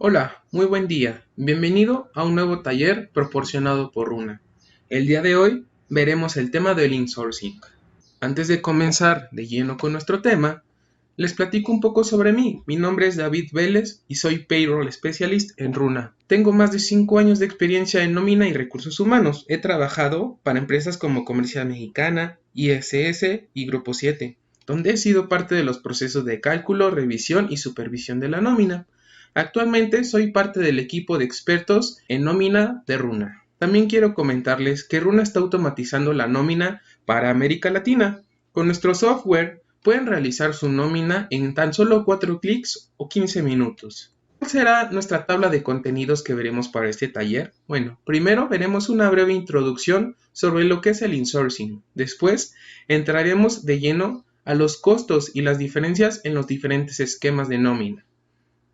Hola, muy buen día. Bienvenido a un nuevo taller proporcionado por Runa. El día de hoy veremos el tema del insourcing. Antes de comenzar de lleno con nuestro tema, les platico un poco sobre mí. Mi nombre es David Vélez y soy Payroll Specialist en Runa. Tengo más de 5 años de experiencia en nómina y recursos humanos. He trabajado para empresas como Comercial Mexicana, ISS y Grupo 7, donde he sido parte de los procesos de cálculo, revisión y supervisión de la nómina. Actualmente soy parte del equipo de expertos en nómina de Runa. También quiero comentarles que Runa está automatizando la nómina para América Latina. Con nuestro software pueden realizar su nómina en tan solo 4 clics o 15 minutos. ¿Cuál será nuestra tabla de contenidos que veremos para este taller? Bueno, primero veremos una breve introducción sobre lo que es el insourcing. Después entraremos de lleno a los costos y las diferencias en los diferentes esquemas de nómina.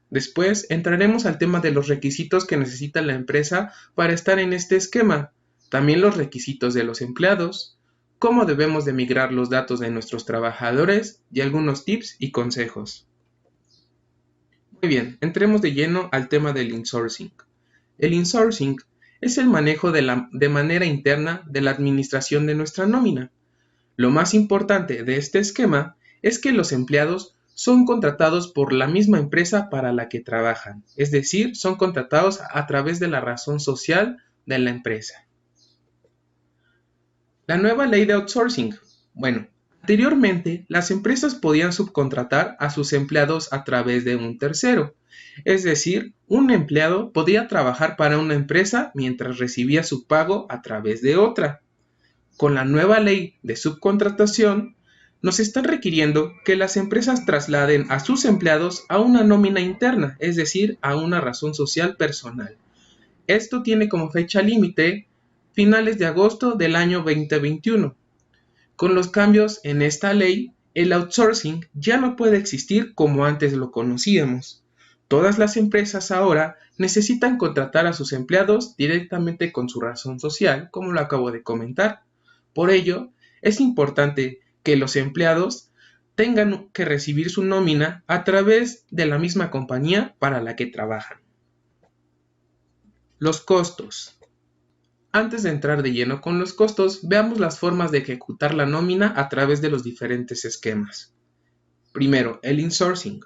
Después entraremos al tema de los requisitos que necesita la empresa para estar en este esquema, también los requisitos de los empleados, cómo debemos de migrar los datos de nuestros trabajadores y algunos tips y consejos. Muy bien, entremos de lleno al tema del insourcing. El insourcing es el manejo de manera interna de la administración de nuestra nómina. Lo más importante de este esquema es que los empleados son contratados por la misma empresa para la que trabajan, es decir, son contratados a través de la razón social de la empresa. La nueva ley de outsourcing. Bueno, anteriormente las empresas podían subcontratar a sus empleados a través de un tercero, es decir, un empleado podía trabajar para una empresa mientras recibía su pago a través de otra. Con la nueva ley de subcontratación, nos están requiriendo que las empresas trasladen a sus empleados a una nómina interna, es decir, a una razón social personal. Esto tiene como fecha límite finales de agosto del año 2021. Con los cambios en esta ley, el outsourcing ya no puede existir como antes lo conocíamos. Todas las empresas ahora necesitan contratar a sus empleados directamente con su razón social, como lo acabo de comentar. Por ello, es importante que los empleados tengan que recibir su nómina a través de la misma compañía para la que trabajan. Los costos. Antes de entrar de lleno con los costos, veamos las formas de ejecutar la nómina a través de los diferentes esquemas. Primero, el insourcing.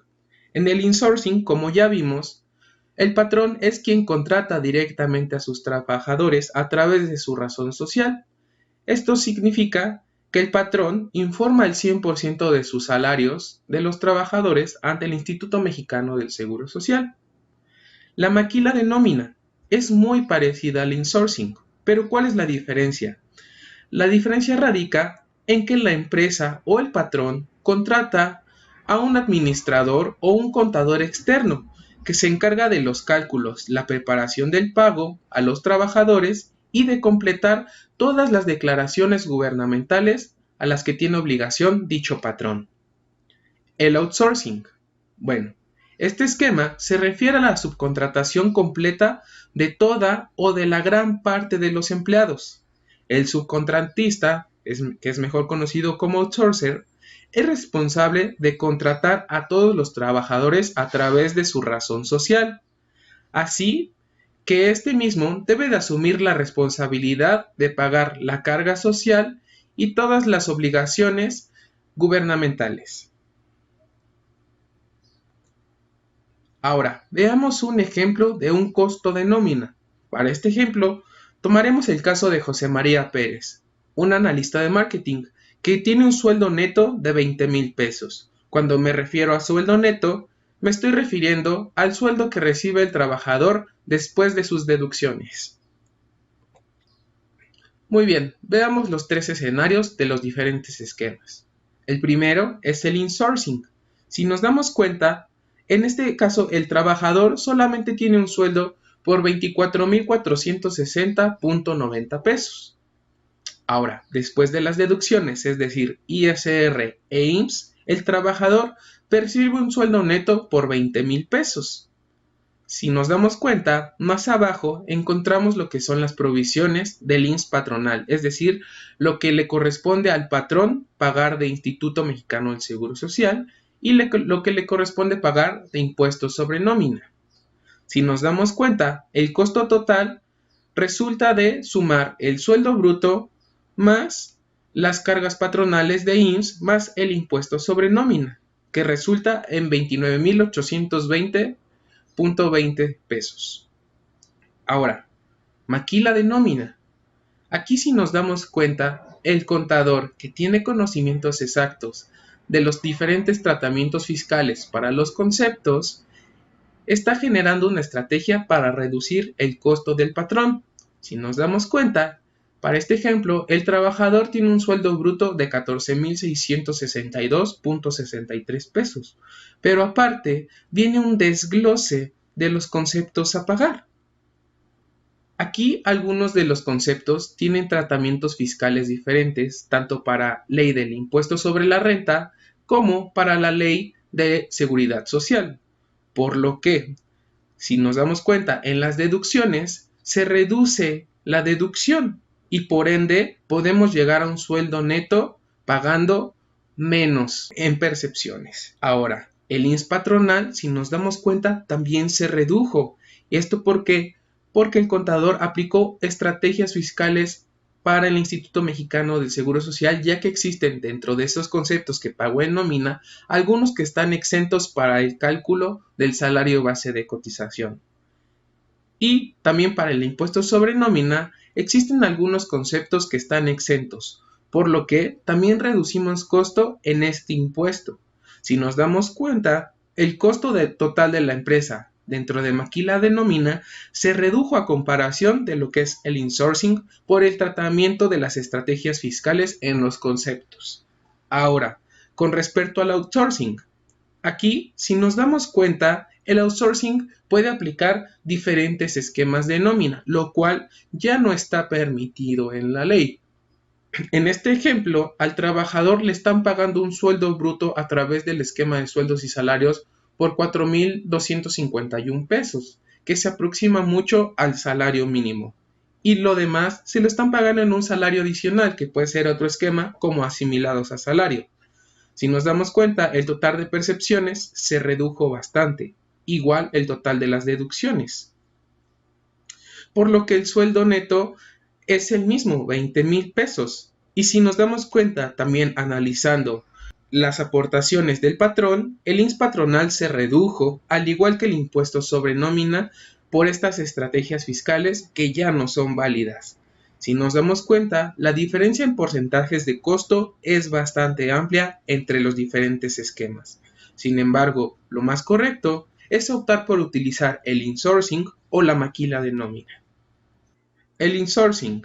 En el insourcing, como ya vimos, el patrón es quien contrata directamente a sus trabajadores a través de su razón social. Esto significa que el patrón informa el 100% de sus salarios de los trabajadores ante el Instituto Mexicano del Seguro Social. La maquila de nómina es muy parecida al insourcing, pero ¿cuál es la diferencia? La diferencia radica en que la empresa o el patrón contrata a un administrador o un contador externo que se encarga de los cálculos, la preparación del pago a los trabajadores y de completar todas las declaraciones gubernamentales a las que tiene obligación dicho patrón. El outsourcing. Bueno, este esquema se refiere a la subcontratación completa de toda o de la gran parte de los empleados. El subcontratista, que es mejor conocido como outsourcer, es responsable de contratar a todos los trabajadores a través de su razón social. Así que este mismo debe de asumir la responsabilidad de pagar la carga social y todas las obligaciones gubernamentales. Ahora, veamos un ejemplo de un costo de nómina. Para este ejemplo, tomaremos el caso de José María Pérez, un analista de marketing que tiene un sueldo neto de 20,000 pesos. Cuando me refiero a sueldo neto, me estoy refiriendo al sueldo que recibe el trabajador después de sus deducciones. Muy bien, veamos los 3 escenarios de los diferentes esquemas. El primero es el insourcing. Si nos damos cuenta, en este caso el trabajador solamente tiene un sueldo por 24,460.90 pesos. Ahora, después de las deducciones, es decir, ISR e IMSS, el trabajador percibe un sueldo neto por 20,000 pesos. Si nos damos cuenta, más abajo encontramos lo que son las provisiones del IMSS patronal, es decir, lo que le corresponde al patrón pagar de Instituto Mexicano del Seguro Social y lo que le corresponde pagar de impuestos sobre nómina. Si nos damos cuenta, el costo total resulta de sumar el sueldo bruto más las cargas patronales de IMSS más el impuesto sobre nómina, que resulta en 29,820.20 pesos. Ahora, maquila de nómina. Aquí si nos damos cuenta, el contador que tiene conocimientos exactos de los diferentes tratamientos fiscales para los conceptos, está generando una estrategia para reducir el costo del patrón. Si nos damos cuenta, para este ejemplo, el trabajador tiene un sueldo bruto de 14,662.63 pesos, pero aparte viene un desglose de los conceptos a pagar. Aquí algunos de los conceptos tienen tratamientos fiscales diferentes, tanto para ley del impuesto sobre la renta como para la ley de seguridad social. Por lo que, si nos damos cuenta, en las deducciones se reduce la deducción y por ende podemos llegar a un sueldo neto pagando menos en percepciones. Ahora, el IMSS patronal, si nos damos cuenta, también se redujo. ¿Esto por qué? Porque el contador aplicó estrategias fiscales para el Instituto Mexicano del Seguro Social, ya que existen dentro de esos conceptos que pagó en nómina, algunos que están exentos para el cálculo del salario base de cotización. Y también para el impuesto sobre nómina existen algunos conceptos que están exentos, por lo que también reducimos costo en este impuesto. Si nos damos cuenta, el costo total de la empresa dentro de maquila de nómina se redujo a comparación de lo que es el insourcing por el tratamiento de las estrategias fiscales en los conceptos. Ahora, con respecto al outsourcing, aquí, si nos damos cuenta, el outsourcing puede aplicar diferentes esquemas de nómina, lo cual ya no está permitido en la ley. En este ejemplo, al trabajador le están pagando un sueldo bruto a través del esquema de sueldos y salarios por 4,251 pesos, que se aproxima mucho al salario mínimo. Y lo demás se lo están pagando en un salario adicional, que puede ser otro esquema como asimilados a salario. Si nos damos cuenta, el total de percepciones se redujo bastante, igual el total de las deducciones. Por lo que el sueldo neto es el mismo, 20,000 pesos. Y si nos damos cuenta, también analizando las aportaciones del patrón, el IMSS patronal se redujo, al igual que el impuesto sobre nómina, por estas estrategias fiscales que ya no son válidas. Si nos damos cuenta, la diferencia en porcentajes de costo es bastante amplia entre los diferentes esquemas. Sin embargo, lo más correcto es optar por utilizar el insourcing o la maquila de nómina. El insourcing.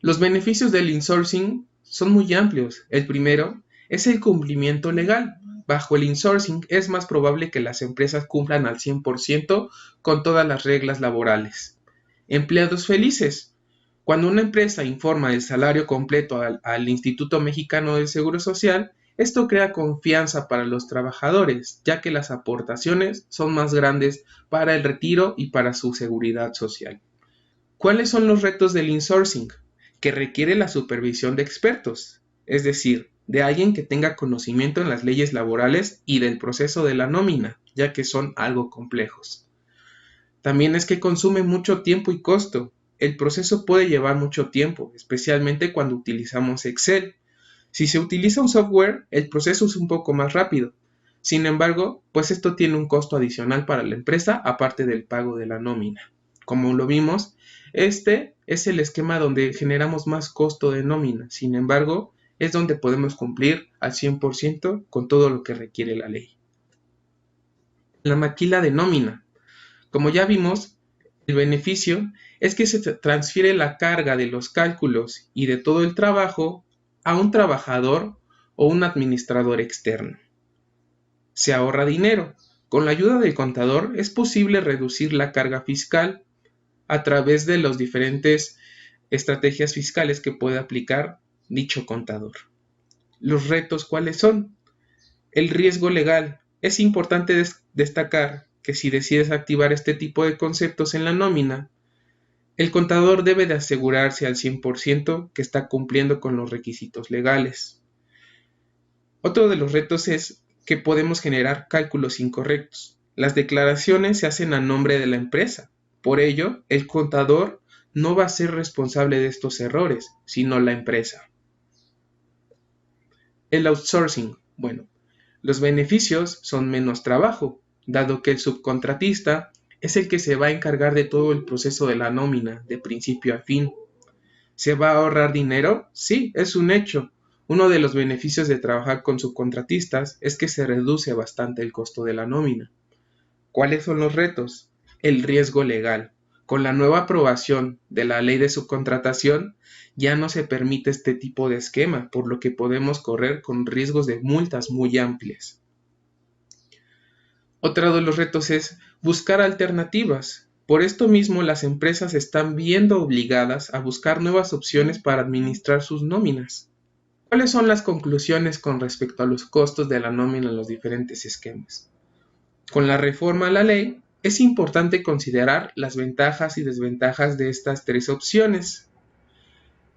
Los beneficios del insourcing son muy amplios. El primero es el cumplimiento legal. Bajo el insourcing es más probable que las empresas cumplan al 100% con todas las reglas laborales. Empleados felices. Cuando una empresa informa del salario completo al Instituto Mexicano del Seguro Social, esto crea confianza para los trabajadores, ya que las aportaciones son más grandes para el retiro y para su seguridad social. ¿Cuáles son los retos del insourcing? Que requiere la supervisión de expertos, es decir, de alguien que tenga conocimiento en las leyes laborales y del proceso de la nómina, ya que son algo complejos. También es que consume mucho tiempo y costo. El proceso puede llevar mucho tiempo, especialmente cuando utilizamos Excel. Si se utiliza un software, el proceso es un poco más rápido. Sin embargo, pues esto tiene un costo adicional para la empresa, aparte del pago de la nómina. Como lo vimos, este es el esquema donde generamos más costo de nómina. Sin embargo, es donde podemos cumplir al 100% con todo lo que requiere la ley. La maquila de nómina. Como ya vimos, el beneficio es que se transfiere la carga de los cálculos y de todo el trabajo a un trabajador o un administrador externo. Se ahorra dinero. Con la ayuda del contador es posible reducir la carga fiscal a través de las diferentes estrategias fiscales que puede aplicar dicho contador. ¿Los retos cuáles son? El riesgo legal. Es importante destacar que si decides activar este tipo de conceptos en la nómina, el contador debe de asegurarse al 100% que está cumpliendo con los requisitos legales. Otro de los retos es que podemos generar cálculos incorrectos. Las declaraciones se hacen a nombre de la empresa. Por ello, el contador no va a ser responsable de estos errores, sino la empresa. El outsourcing. Bueno, los beneficios son menos trabajo, dado que el subcontratista es el que se va a encargar de todo el proceso de la nómina, de principio a fin. ¿Se va a ahorrar dinero? Sí, es un hecho. Uno de los beneficios de trabajar con subcontratistas es que se reduce bastante el costo de la nómina. ¿Cuáles son los retos? El riesgo legal. Con la nueva aprobación de la ley de subcontratación, ya no se permite este tipo de esquema, por lo que podemos correr con riesgos de multas muy amplias. Otro de los retos es buscar alternativas. Por esto mismo, las empresas están viendo obligadas a buscar nuevas opciones para administrar sus nóminas. ¿Cuáles son las conclusiones con respecto a los costos de la nómina en los diferentes esquemas? Con la reforma a la ley, es importante considerar las ventajas y desventajas de estas tres opciones.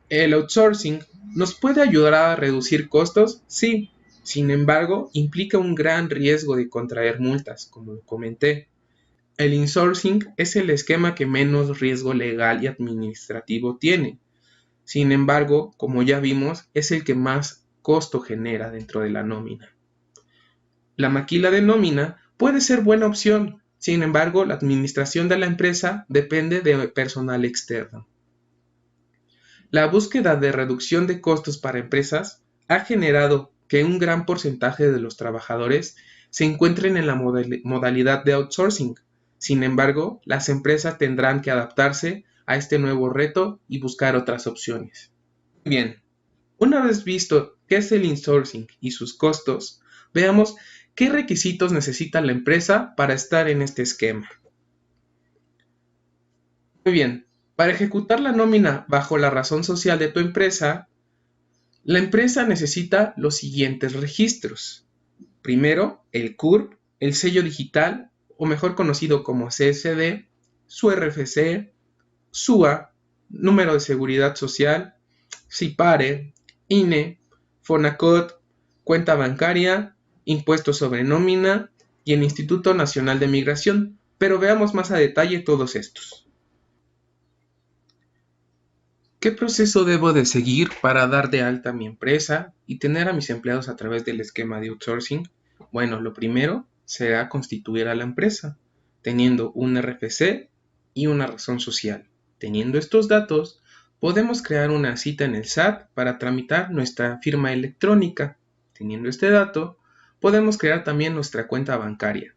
¿El outsourcing nos puede ayudar a reducir costos? Sí. Sin embargo, implica un gran riesgo de contraer multas, como lo comenté. El insourcing es el esquema que menos riesgo legal y administrativo tiene. Sin embargo, como ya vimos, es el que más costo genera dentro de la nómina. La maquila de nómina puede ser buena opción, sin embargo, la administración de la empresa depende de personal externo. La búsqueda de reducción de costos para empresas ha generado que un gran porcentaje de los trabajadores se encuentren en la modalidad de outsourcing. Sin embargo, las empresas tendrán que adaptarse a este nuevo reto y buscar otras opciones. Bien, una vez visto qué es el insourcing y sus costos, veamos qué requisitos necesita la empresa para estar en este esquema. Muy bien, para ejecutar la nómina bajo la razón social de tu empresa, la empresa necesita los siguientes registros. Primero, el CURP, el sello digital, o mejor conocido como CSD, su RFC, SUA, número de seguridad social, SIPARE, INE, FONACOT, cuenta bancaria, impuestos sobre nómina y el Instituto Nacional de Migración, pero veamos más a detalle todos estos. ¿Qué proceso debo de seguir para dar de alta a mi empresa y tener a mis empleados a través del esquema de outsourcing? Bueno, lo primero será constituir a la empresa, teniendo un RFC y una razón social. Teniendo estos datos, podemos crear una cita en el SAT para tramitar nuestra firma electrónica. Teniendo este dato, podemos crear también nuestra cuenta bancaria.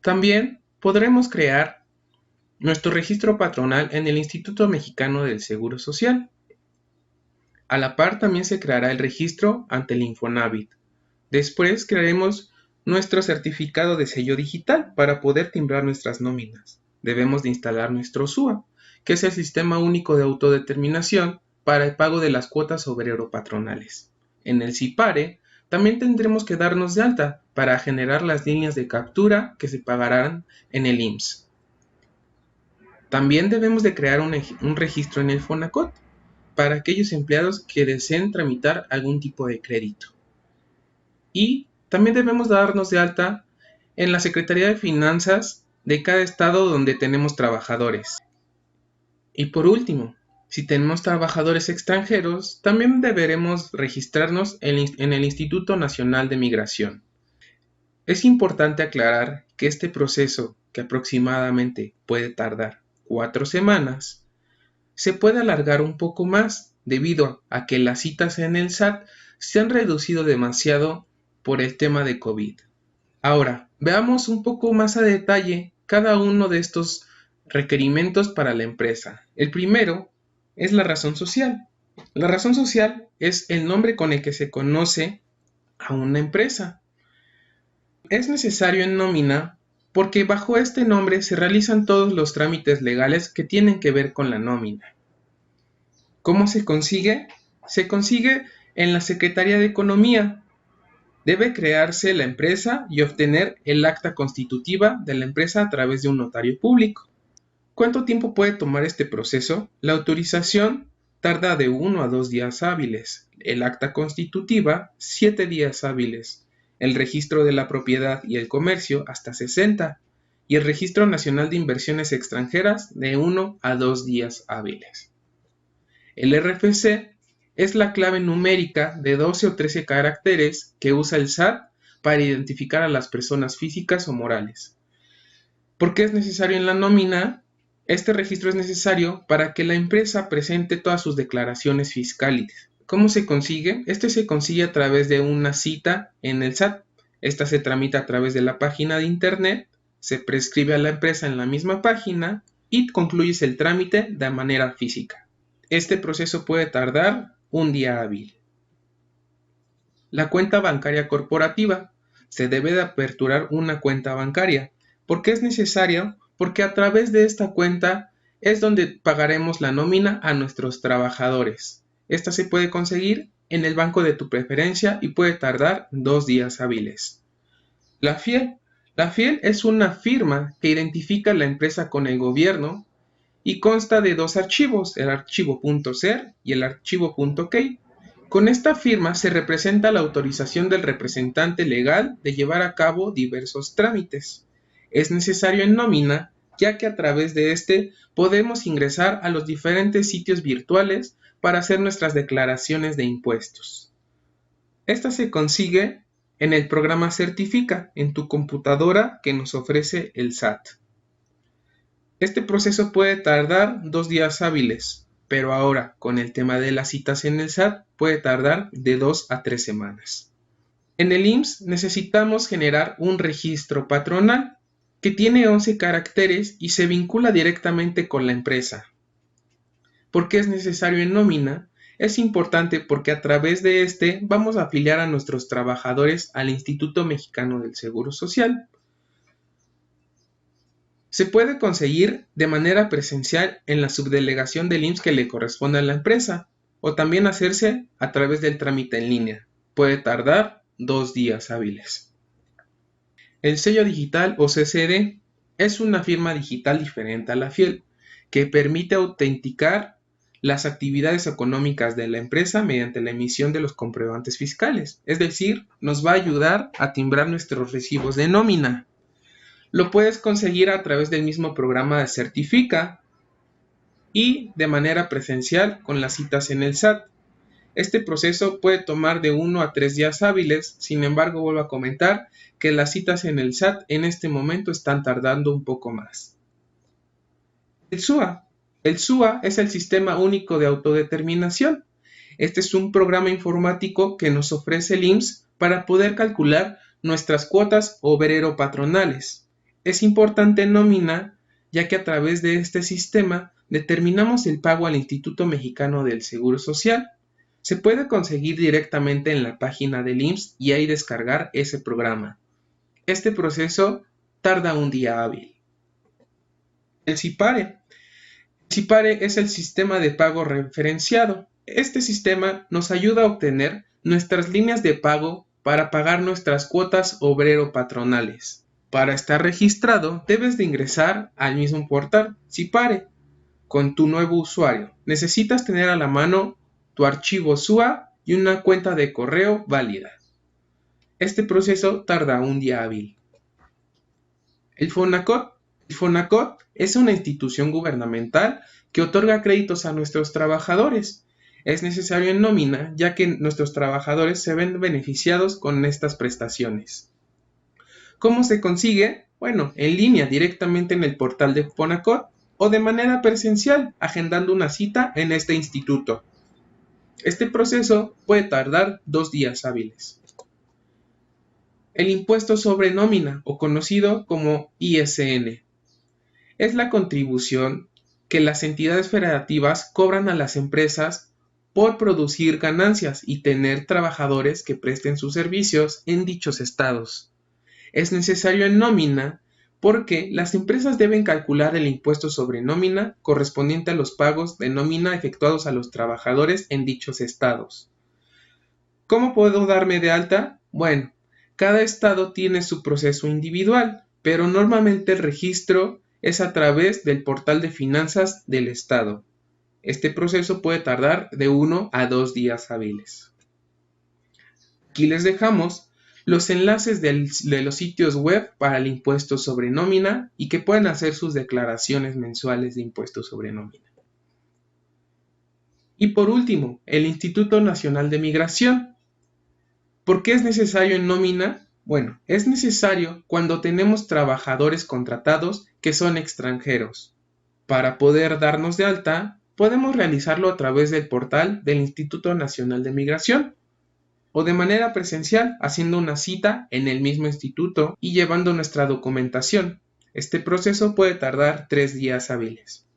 También podremos crear nuestro registro patronal en el Instituto Mexicano del Seguro Social. A la par también se creará el registro ante el Infonavit. Después crearemos nuestro certificado de sello digital para poder timbrar nuestras nóminas. Debemos de instalar nuestro SUA, que es el Sistema Único de Autodeterminación para el pago de las cuotas obrero-patronales. En el SIPARE también tendremos que darnos de alta para generar las líneas de captura que se pagarán en el IMSS. También debemos de crear un registro en el FONACOT para aquellos empleados que deseen tramitar algún tipo de crédito. Y también debemos darnos de alta en la Secretaría de Finanzas de cada estado donde tenemos trabajadores. Y por último, si tenemos trabajadores extranjeros, también deberemos registrarnos en el Instituto Nacional de Migración. Es importante aclarar que este proceso, que aproximadamente puede tardar 4 semanas, se puede alargar un poco más debido a que las citas en el SAT se han reducido demasiado por el tema de COVID. Ahora, veamos un poco más a detalle cada uno de estos requerimientos para la empresa. El primero es la razón social. La razón social es el nombre con el que se conoce a una empresa. Es necesario en nómina porque bajo este nombre se realizan todos los trámites legales que tienen que ver con la nómina. ¿Cómo se consigue? Se consigue en la Secretaría de Economía. Debe crearse la empresa y obtener el acta constitutiva de la empresa a través de un notario público. ¿Cuánto tiempo puede tomar este proceso? La autorización tarda de 1 a 2 días hábiles. El acta constitutiva, 7 días hábiles. el registro de la propiedad y el comercio hasta 60 y el Registro Nacional de Inversiones Extranjeras de 1 a 2 días hábiles. El RFC es la clave numérica de 12 o 13 caracteres que usa el SAT para identificar a las personas físicas o morales. ¿Por qué es necesario en la nómina? Este registro es necesario para que la empresa presente todas sus declaraciones fiscales. ¿Cómo se consigue? Este se consigue a través de una cita en el SAT. Esta se tramita a través de la página de internet, se prescribe a la empresa en la misma página y concluyes el trámite de manera física. Este proceso puede tardar un día hábil. La cuenta bancaria corporativa. Se debe de aperturar una cuenta bancaria. ¿Por qué es necesario? Porque a través de esta cuenta es donde pagaremos la nómina a nuestros trabajadores. Esta se puede conseguir en el banco de tu preferencia y puede tardar 2 días hábiles. La FIEL. La FIEL es una firma que identifica la empresa con el gobierno y consta de 2 archivos, el archivo .ser y el archivo .key. Con esta firma se representa la autorización del representante legal de llevar a cabo diversos trámites. Es necesario en nómina, ya que a través de este podemos ingresar a los diferentes sitios virtuales para hacer nuestras declaraciones de impuestos. Esta se consigue en el programa Certifica, en tu computadora que nos ofrece el SAT. Este proceso puede tardar 2 días hábiles, pero ahora con el tema de las citas en el SAT puede tardar de 2 a 3 semanas. En el IMSS necesitamos generar un registro patronal que tiene 11 caracteres y se vincula directamente con la empresa. ¿Por qué es necesario en nómina? Es importante porque a través de este vamos a afiliar a nuestros trabajadores al Instituto Mexicano del Seguro Social. Se puede conseguir de manera presencial en la subdelegación del IMSS que le corresponde a la empresa o también hacerse a través del trámite en línea. Puede tardar 2 días hábiles. El sello digital o CCD es una firma digital diferente a la FIEL que permite autenticar las actividades económicas de la empresa mediante la emisión de los comprobantes fiscales. Es decir, nos va a ayudar a timbrar nuestros recibos de nómina. Lo puedes conseguir a través del mismo programa de Certifica y de manera presencial con las citas en el SAT. Este proceso puede tomar de 1 a 3 días hábiles, sin embargo vuelvo a comentar que las citas en el SAT en este momento están tardando un poco más. El SUA. El SUA es el Sistema Único de Autodeterminación. Este es un programa informático que nos ofrece el IMSS para poder calcular nuestras cuotas obrero-patronales. Es importante en nómina, ya que a través de este sistema determinamos el pago al Instituto Mexicano del Seguro Social. Se puede conseguir directamente en la página del IMSS y ahí descargar ese programa. Este proceso tarda un día hábil. El SIPARE. El SIPARE es el sistema de pago referenciado. Este sistema nos ayuda a obtener nuestras líneas de pago para pagar nuestras cuotas obrero-patronales. Para estar registrado, debes de ingresar al mismo portal SIPARE con tu nuevo usuario. Necesitas tener a la mano tu archivo SUA y una cuenta de correo válida. Este proceso tarda un día hábil. El FONACOT. El FONACOT es una institución gubernamental que otorga créditos a nuestros trabajadores. Es necesario en nómina, ya que nuestros trabajadores se ven beneficiados con estas prestaciones. ¿Cómo se consigue? Bueno, en línea directamente en el portal de FONACOT o de manera presencial, agendando una cita en este instituto. Este proceso puede tardar 2 días hábiles. El impuesto sobre nómina, o conocido como ISN, es la contribución que las entidades federativas cobran a las empresas por producir ganancias y tener trabajadores que presten sus servicios en dichos estados. Es necesario en nómina porque las empresas deben calcular el impuesto sobre nómina correspondiente a los pagos de nómina efectuados a los trabajadores en dichos estados. ¿Cómo puedo darme de alta? Bueno, cada estado tiene su proceso individual, pero normalmente el registro es a través del portal de finanzas del estado. Este proceso puede tardar de 1 a 2 días hábiles. Aquí les dejamos los enlaces de los sitios web para el impuesto sobre nómina y que puedan hacer sus declaraciones mensuales de impuesto sobre nómina. Y por último, el Instituto Nacional de Migración. ¿Por qué es necesario en nómina? Bueno, es necesario cuando tenemos trabajadores contratados que son extranjeros. Para poder darnos de alta, podemos realizarlo a través del portal del Instituto Nacional de Migración o de manera presencial haciendo una cita en el mismo instituto y llevando nuestra documentación. Este proceso puede tardar 3 días hábiles.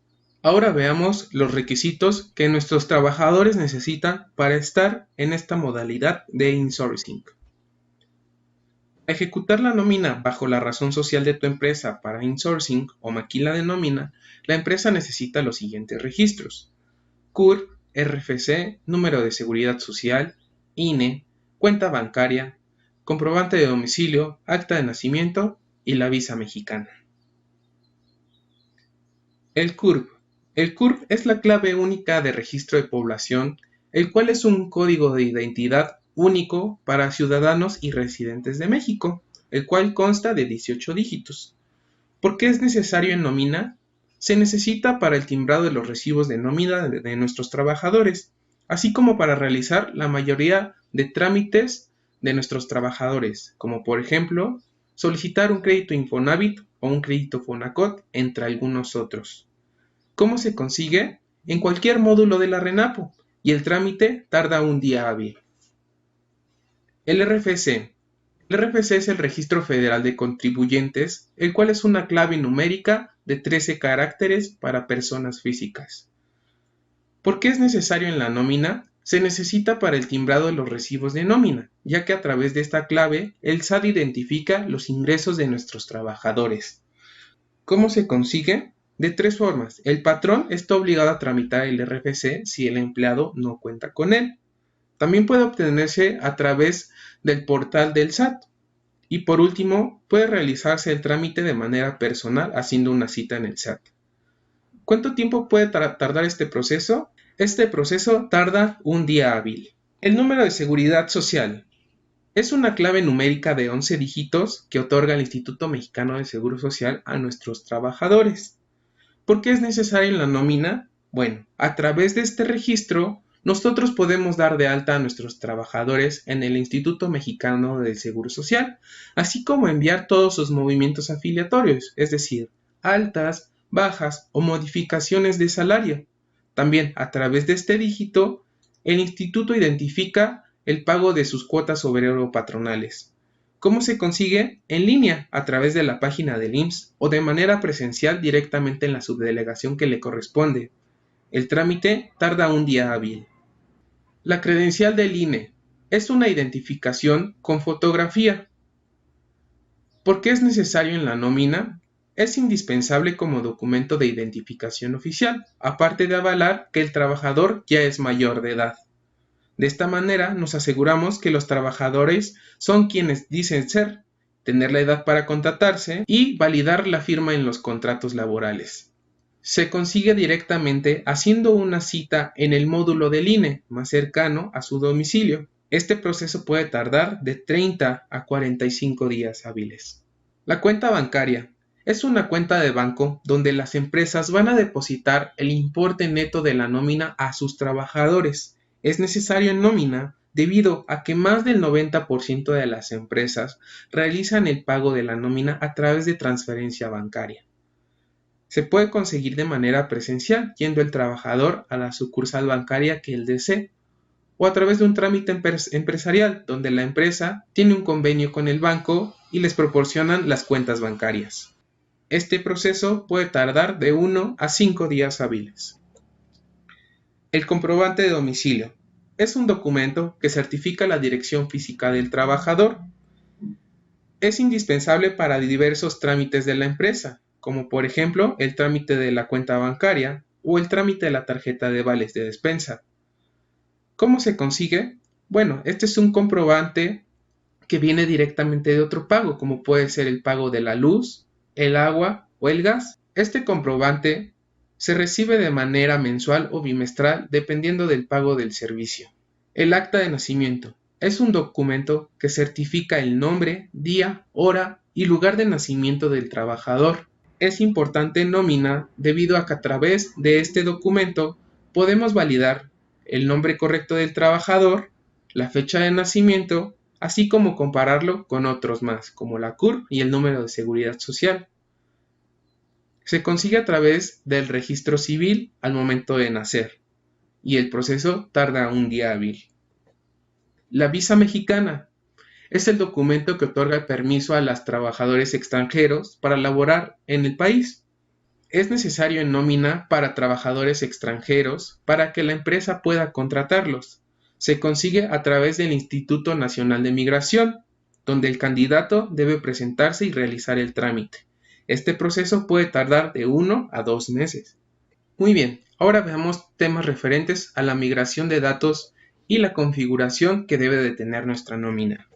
Ahora veamos los requisitos que nuestros trabajadores necesitan para estar en esta modalidad de insourcing. Para ejecutar la nómina bajo la razón social de tu empresa para insourcing o maquila de nómina, la empresa necesita los siguientes registros: CURP, RFC, número de seguridad social, INE, cuenta bancaria, comprobante de domicilio, acta de nacimiento y la visa mexicana. El CURP. El CURP es la clave única de registro de población, el cual es un código de identidad único para ciudadanos y residentes de México, el cual consta de 18 dígitos. ¿Por qué es necesario en nómina? Se necesita para el timbrado de los recibos de nómina de nuestros trabajadores, así como para realizar la mayoría de trámites de nuestros trabajadores, como por ejemplo, solicitar un crédito Infonavit o un crédito Fonacot, entre algunos otros. ¿Cómo se consigue? En cualquier módulo de la RENAPO, y el trámite tarda un día hábil. El RFC. El RFC es el Registro Federal de Contribuyentes, el cual es una clave numérica de 13 caracteres para personas físicas. ¿Por qué es necesario en la nómina? Se necesita para el timbrado de los recibos de nómina, ya que a través de esta clave el SAT identifica los ingresos de nuestros trabajadores. ¿Cómo se consigue? De 3 formas. El patrón está obligado a tramitar el RFC si el empleado no cuenta con él. También puede obtenerse a través del portal del SAT. Y por último, puede realizarse el trámite de manera personal haciendo una cita en el SAT. ¿Cuánto tiempo puede tardar este proceso? Este proceso tarda un día hábil. El número de seguridad social. Es una clave numérica de 11 dígitos que otorga el Instituto Mexicano de Seguro Social a nuestros trabajadores. ¿Por qué es necesario en la nómina? Bueno, a través de este registro, nosotros podemos dar de alta a nuestros trabajadores en el Instituto Mexicano del Seguro Social, así como enviar todos sus movimientos afiliatorios, es decir, altas, bajas o modificaciones de salario. También a través de este dígito, el instituto identifica el pago de sus cuotas obrero-patronales. ¿Cómo se consigue? En línea, a través de la página del IMSS o de manera presencial directamente en la subdelegación que le corresponde. El trámite tarda un día hábil. La credencial del INE es una identificación con fotografía. ¿Por qué es necesario en la nómina? Es indispensable como documento de identificación oficial, aparte de avalar que el trabajador ya es mayor de edad. De esta manera nos aseguramos que los trabajadores son quienes dicen ser, tener la edad para contratarse y validar la firma en los contratos laborales. Se consigue directamente haciendo una cita en el módulo del INE más cercano a su domicilio. Este proceso puede tardar de 30 a 45 días hábiles. La cuenta bancaria es una cuenta de banco donde las empresas van a depositar el importe neto de la nómina a sus trabajadores. Es necesario en nómina debido a que más del 90% de las empresas realizan el pago de la nómina a través de transferencia bancaria. Se puede conseguir de manera presencial yendo el trabajador a la sucursal bancaria que él desee o a través de un trámite empresarial donde la empresa tiene un convenio con el banco y les proporcionan las cuentas bancarias. Este proceso puede tardar de 1 a 5 días hábiles. El comprobante de domicilio es un documento que certifica la dirección física del trabajador. Es indispensable para diversos trámites de la empresa, como por ejemplo el trámite de la cuenta bancaria o el trámite de la tarjeta de vales de despensa. ¿Cómo se consigue? Bueno, este es un comprobante que viene directamente de otro pago, como puede ser el pago de la luz, el agua o el gas. Este comprobante se recibe de manera mensual o bimestral dependiendo del pago del servicio. El acta de nacimiento. Es un documento que certifica el nombre, día, hora y lugar de nacimiento del trabajador. Es importante nómina debido a que a través de este documento podemos validar el nombre correcto del trabajador, la fecha de nacimiento, así como compararlo con otros más, como la CURP y el número de seguridad social. Se consigue a través del registro civil al momento de nacer, y el proceso tarda un día hábil. La visa mexicana es el documento que otorga el permiso a los trabajadores extranjeros para laborar en el país. Es necesario en nómina para trabajadores extranjeros para que la empresa pueda contratarlos. Se consigue a través del Instituto Nacional de Migración, donde el candidato debe presentarse y realizar el trámite. Este proceso puede tardar de 1 a 2 meses. Muy bien, ahora veamos temas referentes a la migración de datos y la configuración que debe de tener nuestra nómina.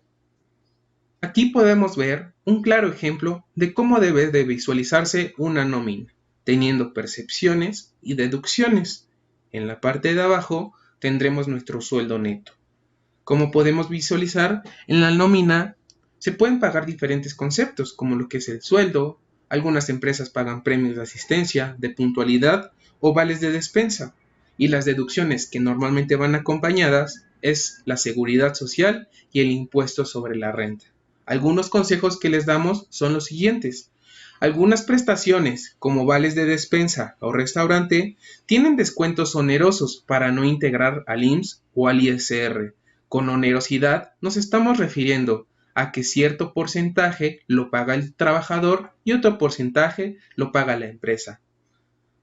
Aquí podemos ver un claro ejemplo de cómo debe de visualizarse una nómina, teniendo percepciones y deducciones. En la parte de abajo tendremos nuestro sueldo neto. Como podemos visualizar, en la nómina se pueden pagar diferentes conceptos, como lo que es el sueldo. Algunas empresas pagan premios de asistencia, de puntualidad o vales de despensa. Y las deducciones que normalmente van acompañadas es la seguridad social y el impuesto sobre la renta. Algunos consejos que les damos son los siguientes. Algunas prestaciones, como vales de despensa o restaurante, tienen descuentos onerosos para no integrar al IMSS o al ISR. Con onerosidad nos estamos refiriendo a que cierto porcentaje lo paga el trabajador y otro porcentaje lo paga la empresa.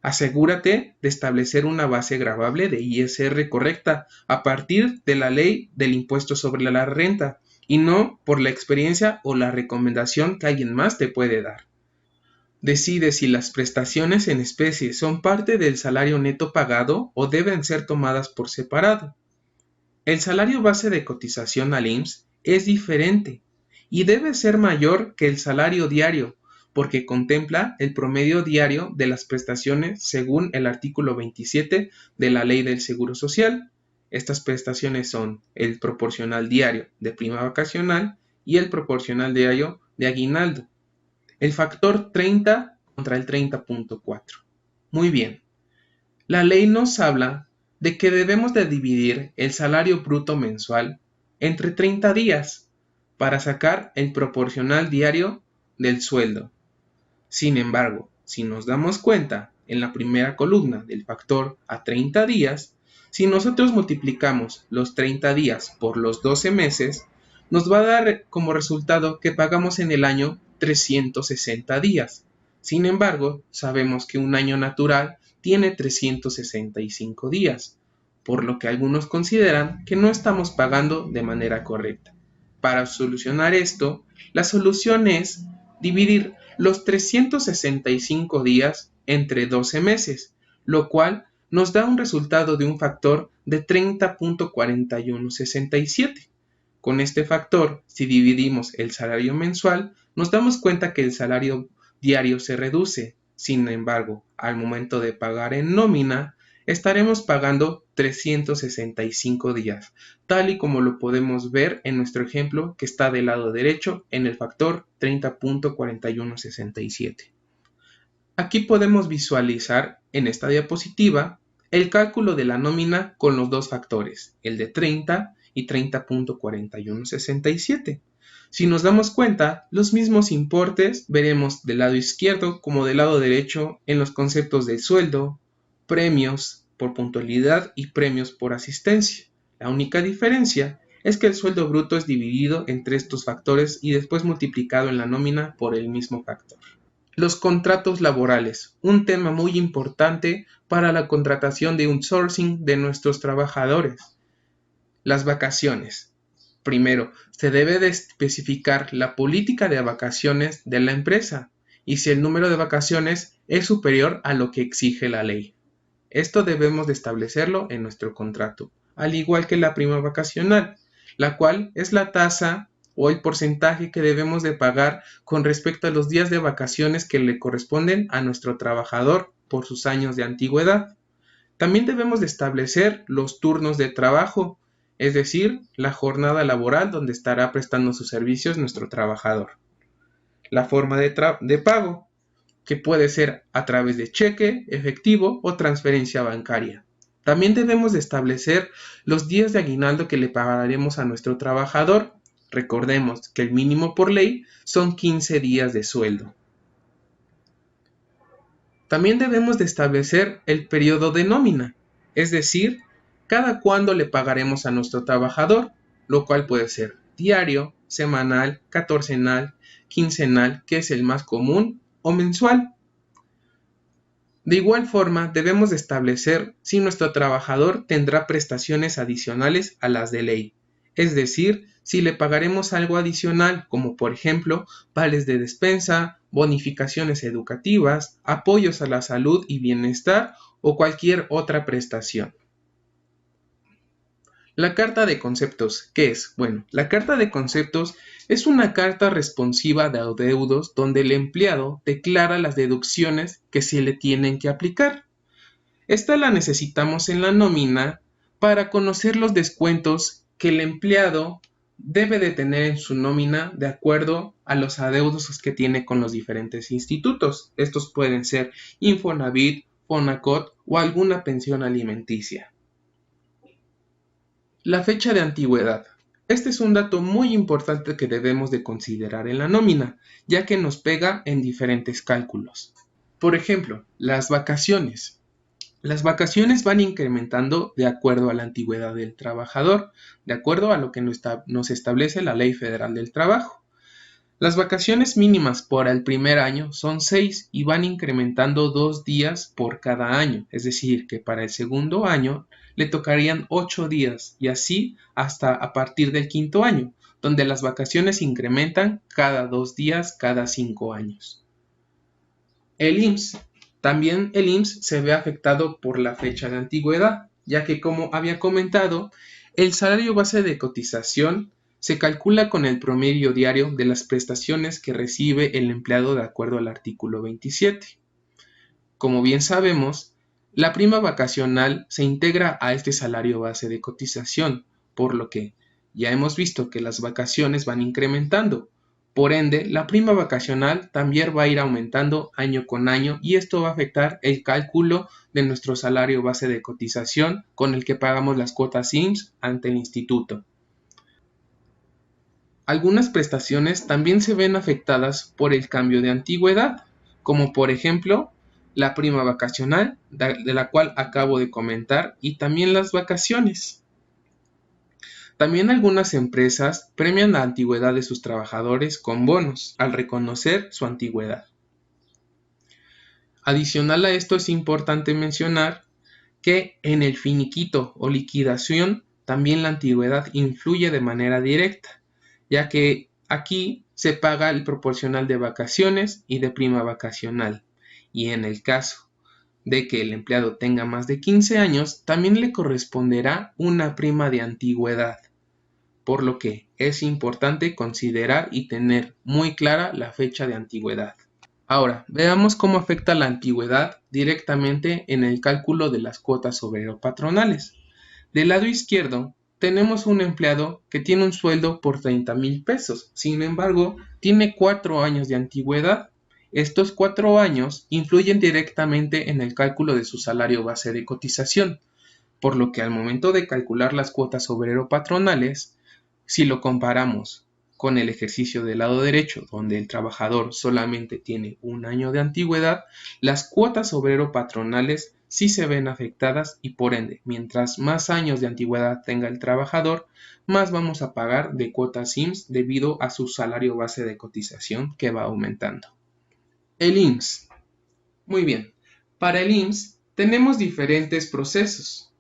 Asegúrate de establecer una base gravable de ISR correcta a partir de la ley del impuesto sobre la renta y no por la experiencia o la recomendación que alguien más te puede dar. Decide si las prestaciones en especie son parte del salario neto pagado o deben ser tomadas por separado. El salario base de cotización al IMSS es diferente y debe ser mayor que el salario diario porque contempla el promedio diario de las prestaciones según el artículo 27 de la Ley del Seguro Social. Estas prestaciones son el proporcional diario de prima vacacional y el proporcional diario de aguinaldo. El factor 30 contra el 30.4. Muy bien. La ley nos habla de que debemos de dividir el salario bruto mensual entre 30 días para sacar el proporcional diario del sueldo. Sin embargo, si nos damos cuenta en la primera columna del factor a 30 días, si nosotros multiplicamos los 30 días por los 12 meses, nos va a dar como resultado que pagamos en el año 360 días. Sin embargo, sabemos que un año natural tiene 365 días, por lo que algunos consideran que no estamos pagando de manera correcta. Para solucionar esto, la solución es dividir los 365 días entre 12 meses, lo cual nos da un resultado de un factor de 30.4167. Con este factor, si dividimos el salario mensual, nos damos cuenta que el salario diario se reduce. Sin embargo, al momento de pagar en nómina, estaremos pagando 365 días, tal y como lo podemos ver en nuestro ejemplo que está del lado derecho en el factor 30.4167. Aquí podemos visualizar en esta diapositiva el cálculo de la nómina con los dos factores, el de 30 y 30.4167. Si nos damos cuenta, los mismos importes veremos del lado izquierdo como del lado derecho en los conceptos de sueldo, premios por puntualidad y premios por asistencia. La única diferencia es que el sueldo bruto es dividido entre estos factores y después multiplicado en la nómina por el mismo factor. Los contratos laborales, un tema muy importante para la contratación de outsourcing de nuestros trabajadores. Las vacaciones. Primero, se debe de especificar la política de vacaciones de la empresa y si el número de vacaciones es superior a lo que exige la ley. Esto debemos de establecerlo en nuestro contrato, al igual que la prima vacacional, la cual es la tasa o el porcentaje que debemos de pagar con respecto a los días de vacaciones que le corresponden a nuestro trabajador por sus años de antigüedad. También debemos de establecer los turnos de trabajo, es decir, la jornada laboral donde estará prestando sus servicios nuestro trabajador. La forma de pago, que puede ser a través de cheque, efectivo o transferencia bancaria. También debemos de establecer los días de aguinaldo que le pagaremos a nuestro trabajador. Recordemos que el mínimo por ley son 15 días de sueldo. También debemos de establecer el periodo de nómina, es decir, cada cuándo le pagaremos a nuestro trabajador, lo cual puede ser diario, semanal, catorcenal, quincenal, que es el más común, o mensual. De igual forma, debemos de establecer si nuestro trabajador tendrá prestaciones adicionales a las de ley, es decir, si le pagaremos algo adicional, como por ejemplo, vales de despensa, bonificaciones educativas, apoyos a la salud y bienestar o cualquier otra prestación. La carta de conceptos, ¿qué es? Bueno, la carta de conceptos es una carta responsiva de adeudos donde el empleado declara las deducciones que se le tienen que aplicar. Esta la necesitamos en la nómina para conocer los descuentos que el empleado debe de tener en su nómina de acuerdo a los adeudos que tiene con los diferentes institutos. Estos pueden ser Infonavit, Fonacot o alguna pensión alimenticia. La fecha de antigüedad. Este es un dato muy importante que debemos de considerar en la nómina, ya que nos pega en diferentes cálculos. Por ejemplo, las vacaciones. Las vacaciones van incrementando de acuerdo a la antigüedad del trabajador, de acuerdo a lo que nos establece la Ley Federal del Trabajo. Las vacaciones mínimas por el primer año son 6 y van incrementando 2 días por cada año, es decir, que para el segundo año le tocarían 8 días y así hasta a partir del quinto año, donde las vacaciones incrementan cada 2 días cada 5 años. El IMSS. También el IMSS se ve afectado por la fecha de antigüedad, ya que como había comentado, el salario base de cotización se calcula con el promedio diario de las prestaciones que recibe el empleado de acuerdo al artículo 27. Como bien sabemos, la prima vacacional se integra a este salario base de cotización, por lo que ya hemos visto que las vacaciones van incrementando. Por ende, la prima vacacional también va a ir aumentando año con año y esto va a afectar el cálculo de nuestro salario base de cotización con el que pagamos las cuotas IMSS ante el instituto. Algunas prestaciones también se ven afectadas por el cambio de antigüedad, como por ejemplo la prima vacacional, de la cual acabo de comentar, y también las vacaciones. También algunas empresas premian la antigüedad de sus trabajadores con bonos al reconocer su antigüedad. Adicional a esto es importante mencionar que en el finiquito o liquidación también la antigüedad influye de manera directa, ya que aquí se paga el proporcional de vacaciones y de prima vacacional, y en el caso de que el empleado tenga más de 15 años, también le corresponderá una prima de antigüedad, por lo que es importante considerar y tener muy clara la fecha de antigüedad. Ahora, veamos cómo afecta la antigüedad directamente en el cálculo de las cuotas obrero-patronales. Del lado izquierdo, tenemos un empleado que tiene un sueldo por 30,000 pesos, sin embargo, tiene 4 años de antigüedad. Estos 4 años influyen directamente en el cálculo de su salario base de cotización, por lo que al momento de calcular las cuotas obrero-patronales, si lo comparamos con el ejercicio del lado derecho, donde el trabajador solamente tiene un año de antigüedad, las cuotas obrero-patronales sí se ven afectadas y por ende, mientras más años de antigüedad tenga el trabajador, más vamos a pagar de cuotas IMSS debido a su salario base de cotización que va aumentando. El IMSS. Muy bien, para el IMSS tenemos diferentes procesos,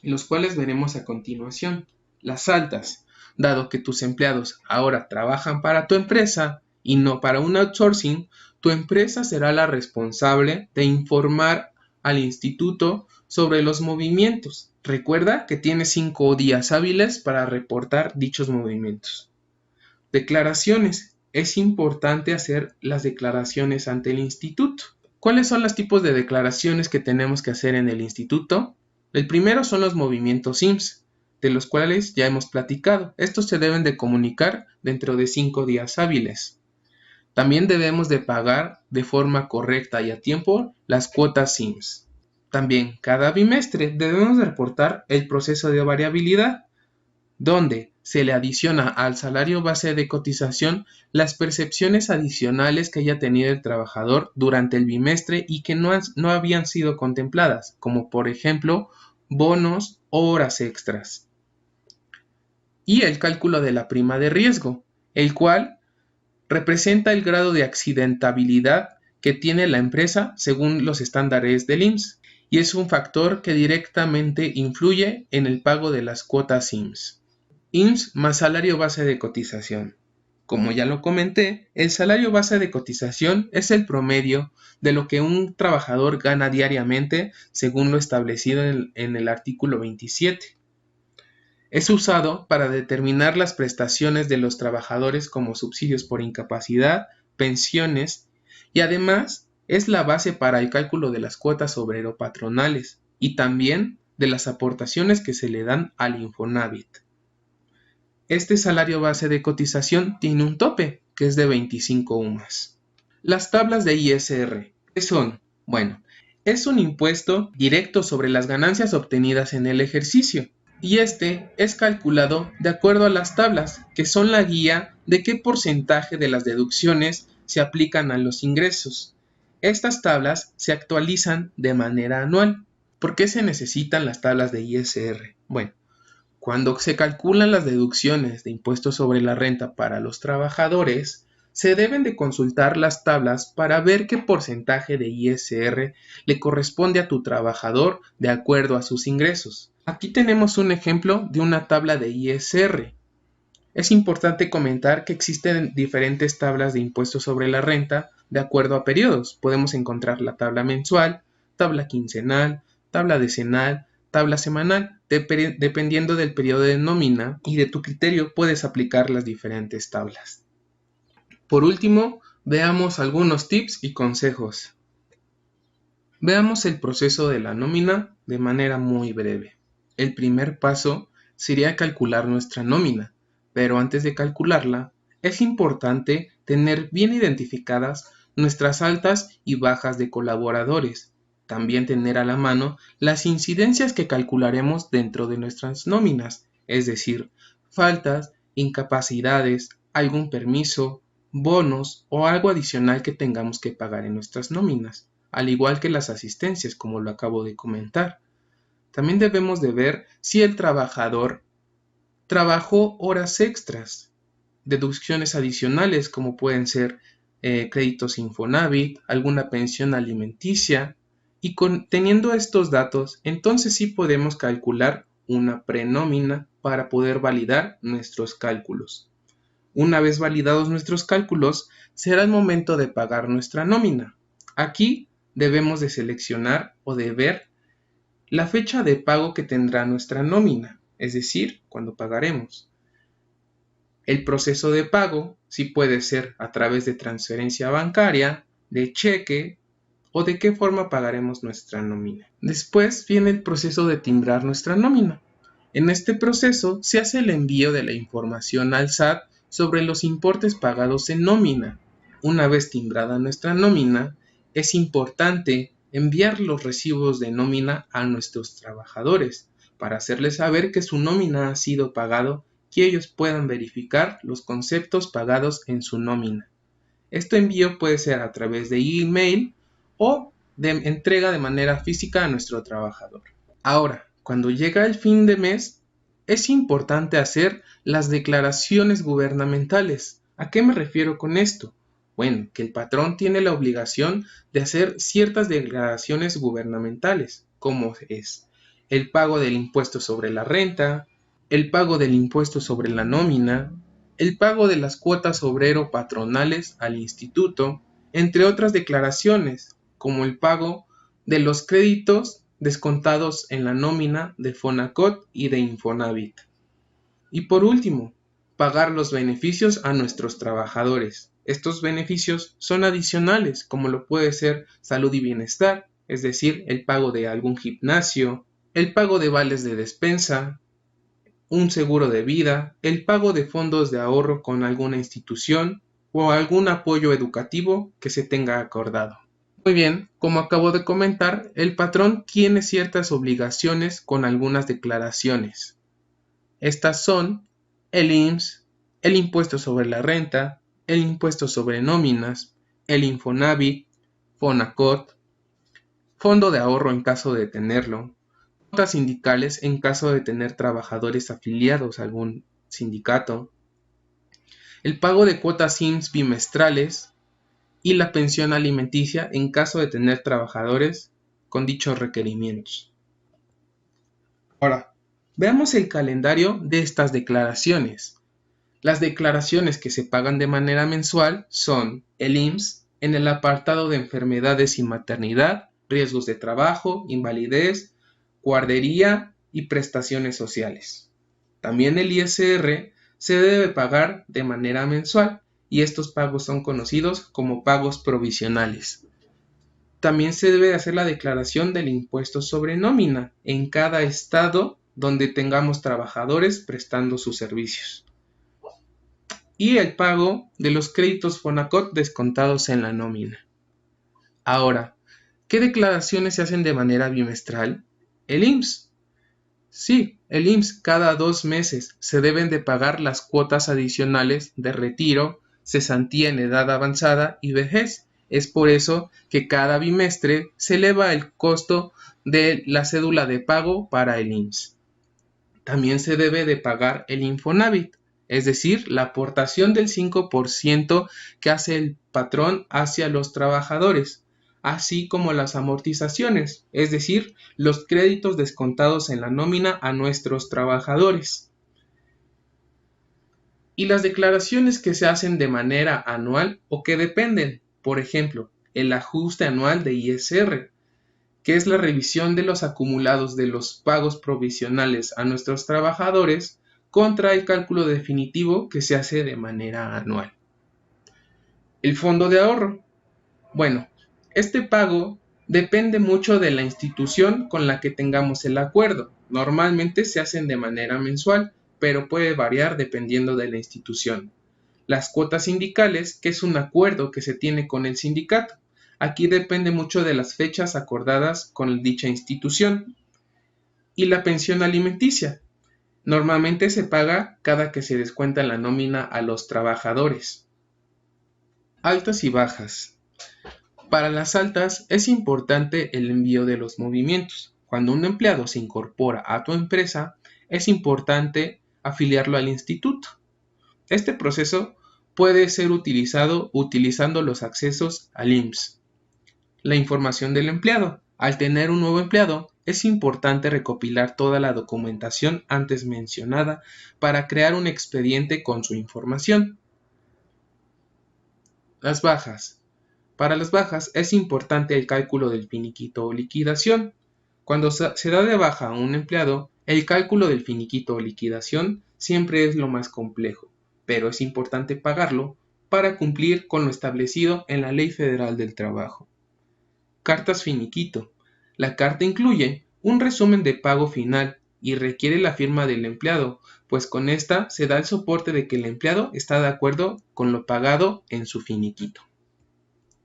los cuales veremos a continuación. Las altas. Dado que tus empleados ahora trabajan para tu empresa y no para un outsourcing, tu empresa será la responsable de informar al instituto sobre los movimientos. Recuerda que tienes 5 días hábiles para reportar dichos movimientos. Declaraciones. Es importante hacer las declaraciones ante el instituto. ¿Cuáles son los tipos de declaraciones que tenemos que hacer en el instituto? El primero son los movimientos IMSS. de los cuales ya hemos platicado. Estos se deben de comunicar dentro de 5 días hábiles. También debemos de pagar de forma correcta y a tiempo las cuotas IMSS. También cada bimestre debemos de reportar el proceso de variabilidad, donde se le adiciona al salario base de cotización las percepciones adicionales que haya tenido el trabajador durante el bimestre y que no habían sido contempladas, como por ejemplo bonos o horas extras. Y el cálculo de la prima de riesgo, el cual representa el grado de accidentabilidad que tiene la empresa según los estándares del IMSS y es un factor que directamente influye en el pago de las cuotas IMSS. IMSS más salario base de cotización. Como ya lo comenté, el salario base de cotización es el promedio de lo que un trabajador gana diariamente según lo establecido en el artículo 27. Es usado para determinar las prestaciones de los trabajadores como subsidios por incapacidad, pensiones y además es la base para el cálculo de las cuotas obrero-patronales y también de las aportaciones que se le dan al Infonavit. Este salario base de cotización tiene un tope, que es de 25 UMAS. Las tablas de ISR, ¿qué son? Bueno, es un impuesto directo sobre las ganancias obtenidas en el ejercicio, y este es calculado de acuerdo a las tablas, que son la guía de qué porcentaje de las deducciones se aplican a los ingresos. Estas tablas se actualizan de manera anual. ¿Por qué se necesitan las tablas de ISR? Bueno, cuando se calculan las deducciones de impuestos sobre la renta para los trabajadores, se deben de consultar las tablas para ver qué porcentaje de ISR le corresponde a tu trabajador de acuerdo a sus ingresos. Aquí tenemos un ejemplo de una tabla de ISR. Es importante comentar que existen diferentes tablas de impuestos sobre la renta de acuerdo a periodos. Podemos encontrar la tabla mensual, tabla quincenal, tabla decenal, tabla semanal. Dependiendo del periodo de nómina y de tu criterio puedes aplicar las diferentes tablas. Por último, veamos algunos tips y consejos. Veamos el proceso de la nómina de manera muy breve. El primer paso sería calcular nuestra nómina, pero antes de calcularla, es importante tener bien identificadas nuestras altas y bajas de colaboradores. También tener a la mano las incidencias que calcularemos dentro de nuestras nóminas, es decir, faltas, incapacidades, algún permiso, bonos o algo adicional que tengamos que pagar en nuestras nóminas, al igual que las asistencias, como lo acabo de comentar. También debemos de ver si el trabajador trabajó horas extras, deducciones adicionales como pueden ser créditos Infonavit, alguna pensión alimenticia, y teniendo estos datos, entonces sí podemos calcular una prenómina para poder validar nuestros cálculos. Una vez validados nuestros cálculos, será el momento de pagar nuestra nómina. Aquí debemos de seleccionar o de ver la fecha de pago que tendrá nuestra nómina, es decir, cuando pagaremos. El proceso de pago sí puede ser a través de transferencia bancaria, de cheque o de qué forma pagaremos nuestra nómina. Después viene el proceso de timbrar nuestra nómina. En este proceso se hace el envío de la información al SAT sobre los importes pagados en nómina. Una vez timbrada nuestra nómina, es importante enviar los recibos de nómina a nuestros trabajadores para hacerles saber que su nómina ha sido pagado y ellos puedan verificar los conceptos pagados en su nómina. Este envío puede ser a través de email o de entrega de manera física a nuestro trabajador. Ahora, cuando llega el fin de mes, es importante hacer las declaraciones gubernamentales. ¿A qué me refiero con esto? Bueno, que el patrón tiene la obligación de hacer ciertas declaraciones gubernamentales, como es el pago del impuesto sobre la renta, el pago del impuesto sobre la nómina, el pago de las cuotas obrero-patronales al instituto, entre otras declaraciones, como el pago de los créditos descontados en la nómina de Fonacot y de Infonavit. Y por último, pagar los beneficios a nuestros trabajadores. Estos beneficios son adicionales, como lo puede ser salud y bienestar, es decir, el pago de algún gimnasio, el pago de vales de despensa, un seguro de vida, el pago de fondos de ahorro con alguna institución o algún apoyo educativo que se tenga acordado. Muy bien, como acabo de comentar, el patrón tiene ciertas obligaciones con algunas declaraciones. Estas son el IMSS, el impuesto sobre la renta, el impuesto sobre nóminas, el Infonavit, Fonacot, fondo de ahorro en caso de tenerlo, cuotas sindicales en caso de tener trabajadores afiliados a algún sindicato, el pago de cuotas IMSS bimestrales y la pensión alimenticia en caso de tener trabajadores con dichos requerimientos. Ahora, veamos el calendario de estas declaraciones. Las declaraciones que se pagan de manera mensual son el IMSS en el apartado de enfermedades y maternidad, riesgos de trabajo, invalidez, guardería y prestaciones sociales. También el ISR se debe pagar de manera mensual y estos pagos son conocidos como pagos provisionales. También se debe hacer la declaración del impuesto sobre nómina en cada estado donde tengamos trabajadores prestando sus servicios. Y el pago de los créditos Fonacot descontados en la nómina. Ahora, ¿qué declaraciones se hacen de manera bimestral? El IMSS. Sí, el IMSS cada 2 meses se deben de pagar las cuotas adicionales de retiro, cesantía en edad avanzada y vejez. Es por eso que cada bimestre se eleva el costo de la cédula de pago para el IMSS. También se debe de pagar el Infonavit, es decir, la aportación del 5% que hace el patrón hacia los trabajadores, así como las amortizaciones, es decir, los créditos descontados en la nómina a nuestros trabajadores. Y las declaraciones que se hacen de manera anual o que dependen, por ejemplo, el ajuste anual de ISR, que es la revisión de los acumulados de los pagos provisionales a nuestros trabajadores contra el cálculo definitivo que se hace de manera anual. El fondo de ahorro. Bueno, este pago depende mucho de la institución con la que tengamos el acuerdo. Normalmente se hacen de manera mensual, pero puede variar dependiendo de la institución. Las cuotas sindicales, que es un acuerdo que se tiene con el sindicato. Aquí depende mucho de las fechas acordadas con dicha institución. Y la pensión alimenticia. Normalmente se paga cada que se descuenta la nómina a los trabajadores. Altas y bajas. Para las altas es importante el envío de los movimientos. Cuando un empleado se incorpora a tu empresa, es importante afiliarlo al instituto. Este proceso puede ser utilizado utilizando los accesos al IMSS. La información del empleado. Al tener un nuevo empleado, es importante recopilar toda la documentación antes mencionada para crear un expediente con su información. Las bajas. Para las bajas es importante el cálculo del finiquito o liquidación. Cuando se da de baja a un empleado, el cálculo del finiquito o liquidación siempre es lo más complejo, pero es importante pagarlo para cumplir con lo establecido en la Ley Federal del Trabajo. Cartas finiquito. La carta incluye un resumen de pago final y requiere la firma del empleado, pues con esta se da el soporte de que el empleado está de acuerdo con lo pagado en su finiquito.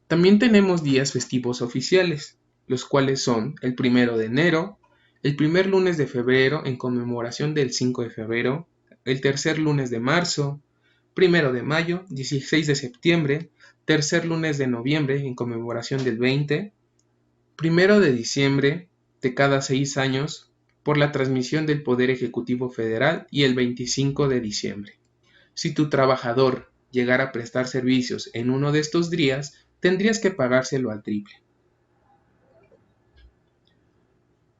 También tenemos días festivos oficiales, los cuales son el 1 de enero, el primer lunes de febrero en conmemoración del 5 de febrero, el tercer lunes de marzo, 1 de mayo, 16 de septiembre, tercer lunes de noviembre en conmemoración del 20, 1 de diciembre de cada 6 años por la transmisión del Poder Ejecutivo Federal y el 25 de diciembre. Si tu trabajador llegara a prestar servicios en uno de estos días, tendrías que pagárselo al triple.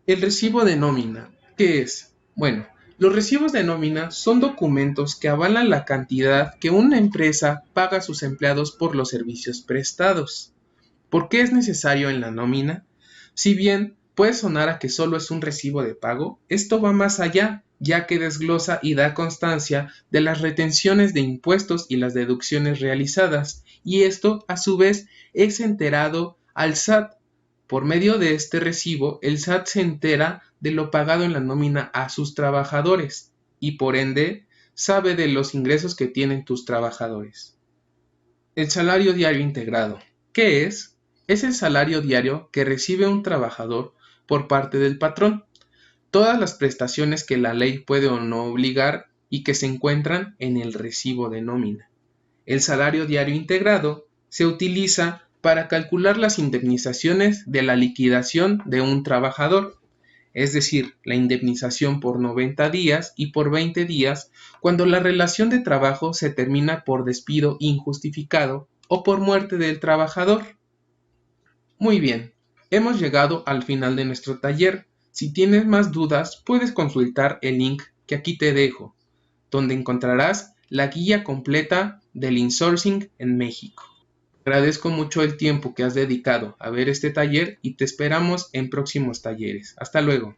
El recibo de nómina, ¿qué es? Bueno, los recibos de nómina son documentos que avalan la cantidad que una empresa paga a sus empleados por los servicios prestados. ¿Por qué es necesario en la nómina? Si bien puede sonar a que solo es un recibo de pago, esto va más allá, ya que desglosa y da constancia de las retenciones de impuestos y las deducciones realizadas, y esto a su vez es enterado al SAT. Por medio de este recibo, el SAT se entera de lo pagado en la nómina a sus trabajadores. y por ende sabe de los ingresos que tienen tus trabajadores. El salario diario integrado. ¿Qué es? Es el salario diario que recibe un trabajador por parte del patrón. Todas las prestaciones que la ley puede o no obligar y que se encuentran en el recibo de nómina. El salario diario integrado se utiliza para calcular las indemnizaciones de la liquidación de un trabajador, es decir, la indemnización por 90 días y por 20 días cuando la relación de trabajo se termina por despido injustificado o por muerte del trabajador. Muy bien, hemos llegado al final de nuestro taller. Si tienes más dudas, puedes consultar el link que aquí te dejo, donde encontrarás la guía completa del insourcing en México. Agradezco mucho el tiempo que has dedicado a ver este taller y te esperamos en próximos talleres. Hasta luego.